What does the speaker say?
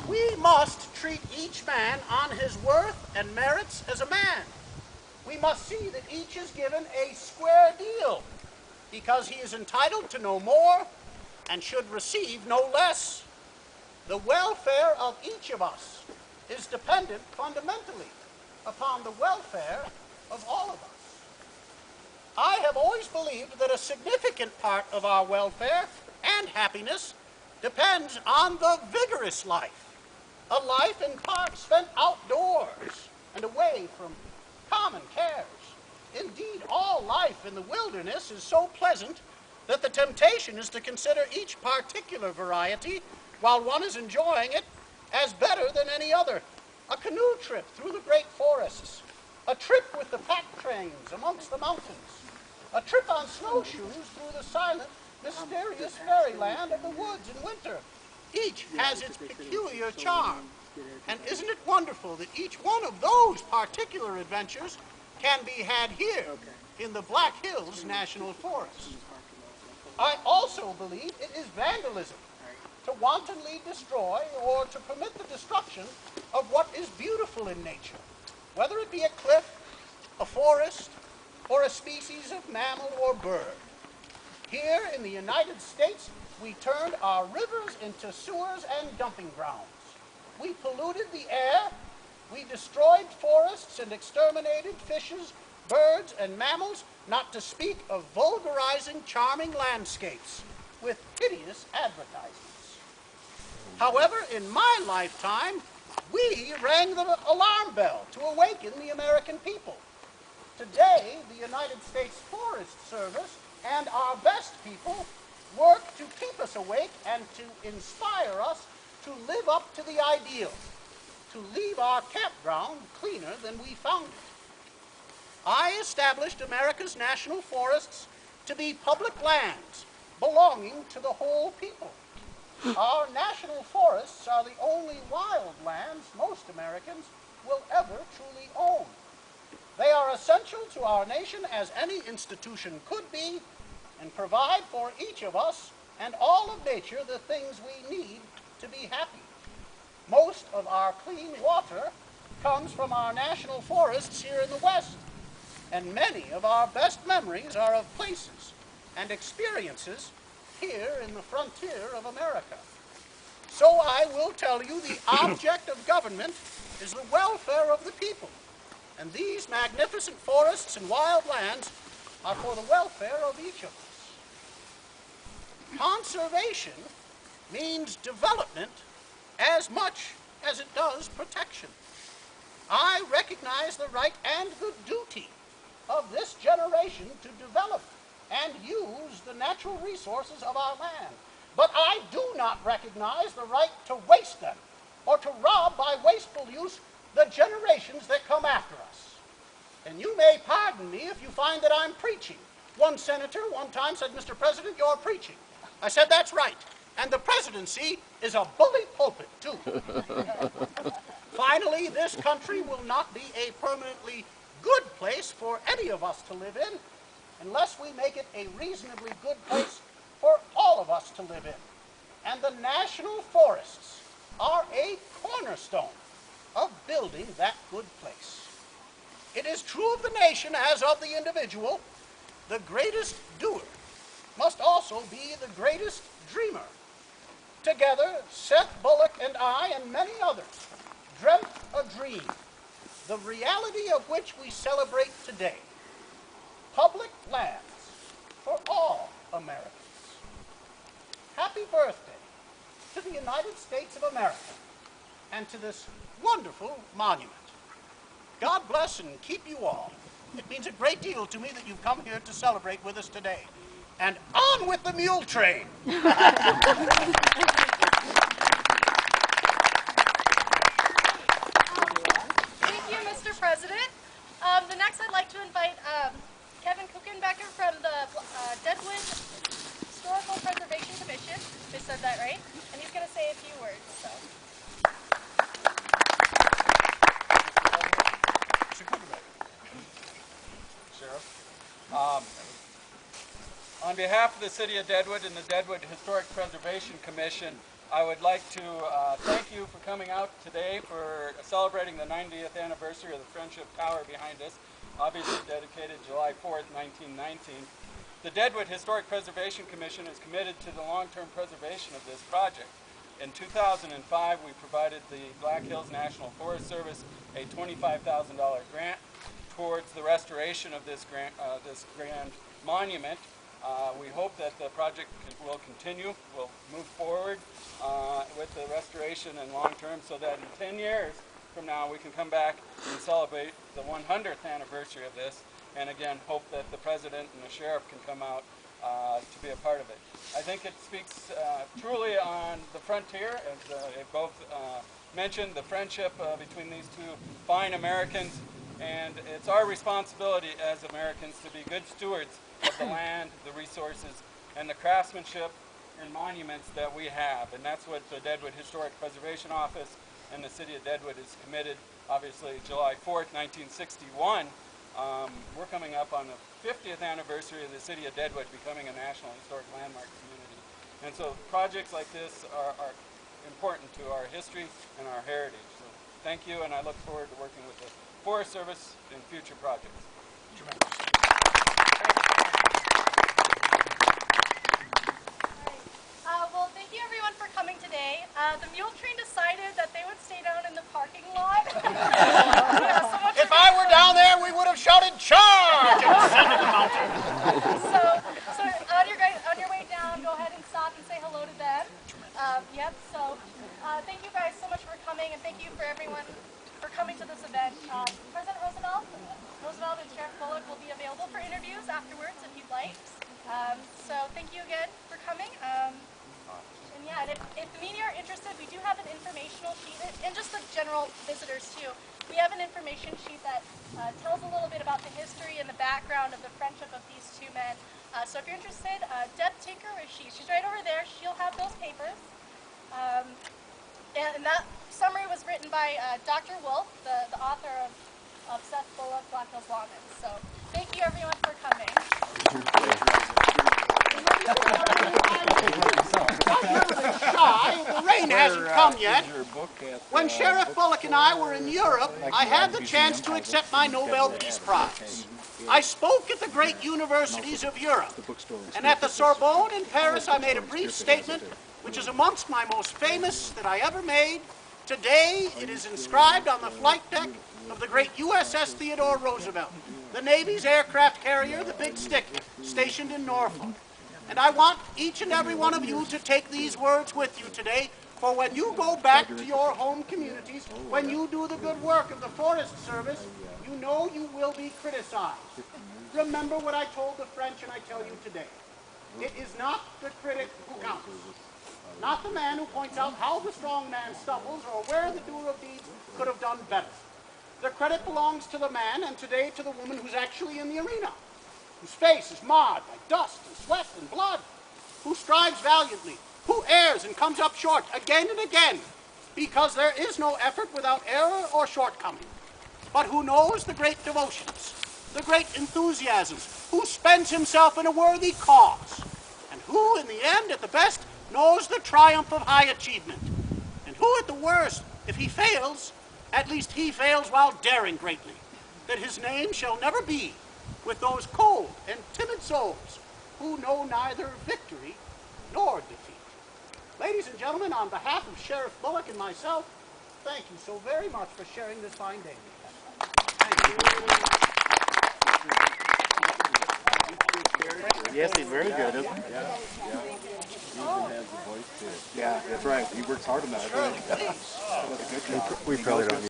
We must treat each man on his worth and merits as a man. We must see that each is given a square deal, because he is entitled to no more and should receive no less. The welfare of each of us is dependent fundamentally upon the welfare of all of us. I have always believed that a significant part of our welfare and happiness depends on the vigorous life, a life in part spent outdoors and away from common cares. Indeed, all life in the wilderness is so pleasant that the temptation is to consider each particular variety, while one is enjoying it, as better than any other. A canoe trip through the great forests, a trip with the pack trains amongst the mountains, a trip on snowshoes through the silent, mysterious fairyland of the woods in winter. Each has its peculiar charm. And isn't it wonderful that each one of those particular adventures can be had here in the Black Hills National Forest? I also believe it is vandalism to wantonly destroy or to permit the destruction of what is beautiful in nature, whether it be a cliff, a forest, or a species of mammal or bird. Here in the United States, we turned our rivers into sewers and dumping grounds. We polluted the air, we destroyed forests and exterminated fishes, birds, and mammals, not to speak of vulgarizing charming landscapes with hideous advertisements. However, in my lifetime, we rang the alarm bell to awaken the American people. Today, the United States Forest Service and our best people work to keep us awake and to inspire us to live up to the ideal, to leave our campground cleaner than we found it. I established America's national forests to be public lands belonging to the whole people. Our national forests are the only wild lands most Americans will ever truly own. They are essential to our nation as any institution could be, and provide for each of us and all of nature the things we need to be happy. Most of our clean water comes from our national forests here in the West, and many of our best memories are of places and experiences here in the frontier of America. So I will tell you the object of government is the welfare of the people, and these magnificent forests and wild lands are for the welfare of each of us. Conservation means development as much as it does protection. I recognize the right and the duty of this generation to develop and use the natural resources of our land. But I do not recognize the right to waste them or to rob by wasteful use the generations that come after us. And you may pardon me if you find that I'm preaching. One senator one time said, "Mr. President, you're preaching." I said, "That's right. And the presidency is a bully pulpit, too." Finally, this country will not be a permanently good place for any of us to live in unless we make it a reasonably good place for all of us to live in. And the national forests are a cornerstone of building that good place. It is true of the nation as of the individual. The greatest doer must also be the greatest dreamer. Together, Seth Bullock and I and many others dreamt a dream, the reality of which we celebrate today. Public lands for all Americans. Happy birthday to the United States of America and to this wonderful monument. God bless and keep you all. It means a great deal to me that you've come here to celebrate with us today. And on with the mule train! Thank you, Mr. President. The next I'd like to invite Kevin Kuchenbecker from the Deadwood Historical Preservation Commission. I said that right? And he's going to say a few words. So. On behalf of the City of Deadwood and the Deadwood Historic Preservation Commission, I would like to thank you for coming out today for celebrating the 90th anniversary of the Friendship Tower behind us, obviously dedicated July 4th, 1919. The Deadwood Historic Preservation Commission is committed to the long-term preservation of this project. In 2005, we provided the Black Hills National Forest Service a $25,000 grant towards the restoration of this grand monument. We hope that the project will continue, will move forward with the restoration and long term, so that in 10 years from now we can come back and celebrate the 100th anniversary of this, and again hope that the President and the Sheriff can come out to be a part of it. I think it speaks truly on the frontier, as they both mentioned, the friendship between these two fine Americans, and it's our responsibility as Americans to be good stewards of the land, the resources, and the craftsmanship and monuments that we have. And that's what the Deadwood Historic Preservation Office and the City of Deadwood is committed. Obviously, July 4th, 1961, we're coming up on the 50th anniversary of the City of Deadwood becoming a National Historic Landmark community. And so projects like this are important to our history and our heritage. So thank you, and I look forward to working with the Forest Service in future projects. Tremendous. Well, thank you everyone for coming today. The mule train decided that they would stay down in the parking lot. If I were down there, we would have shouted charge and descended the mountain. So on your way down, go ahead and stop and say hello to them. Thank you guys so much for coming, and thank you for everyone for coming to this event. President Roosevelt and Sheriff Bullock will be available for interviews afterwards if you'd like. So thank you again for coming. And if the media are interested, we do have an informational sheet, and just the general visitors too. We have an information sheet that tells a little bit about the history and the background of the friendship of these two men. So if you're interested, Deb Tinker, she's right over there. She'll have those papers. And that summary was written by Dr. Wolf, the author of Seth Bullock, Black Hills Lawman. So thank you everyone for coming. The rain hasn't come yet. When Sheriff Bullock and I were in Europe, I had the chance to accept my Nobel Peace Prize. I spoke at the great universities of Europe, and at the Sorbonne in Paris I made a brief statement which is amongst my most famous that I ever made. Today it is inscribed on the flight deck of the great USS Theodore Roosevelt, the Navy's aircraft carrier, the Big Stick, stationed in Norfolk. And I want each and every one of you to take these words with you today, for when you go back to your home communities, when you do the good work of the Forest Service, you know you will be criticized. Remember what I told the French and I tell you today. It is not the critic who counts, not the man who points out how the strong man stumbles or where the doer of deeds could have done better. The credit belongs to the man, and today to the woman who's actually in the arena, whose face is marred by dust and sweat and blood, who strives valiantly, who errs and comes up short again and again, because there is no effort without error or shortcoming, but who knows the great devotions, the great enthusiasms, who spends himself in a worthy cause, and who, in the end, at the best, knows the triumph of high achievement, and who, at the worst, if he fails, at least he fails while daring greatly, that his name shall never be with those cold and timid souls who know neither victory nor defeat. Ladies and gentlemen, on behalf of Sheriff Bullock and myself, thank you so very much for sharing this fine day with us. Thank you. Yes, he's very good, isn't he? Yeah. He even has the voice too. Yeah, that's right. He works hard on that. Sure, please. We probably don't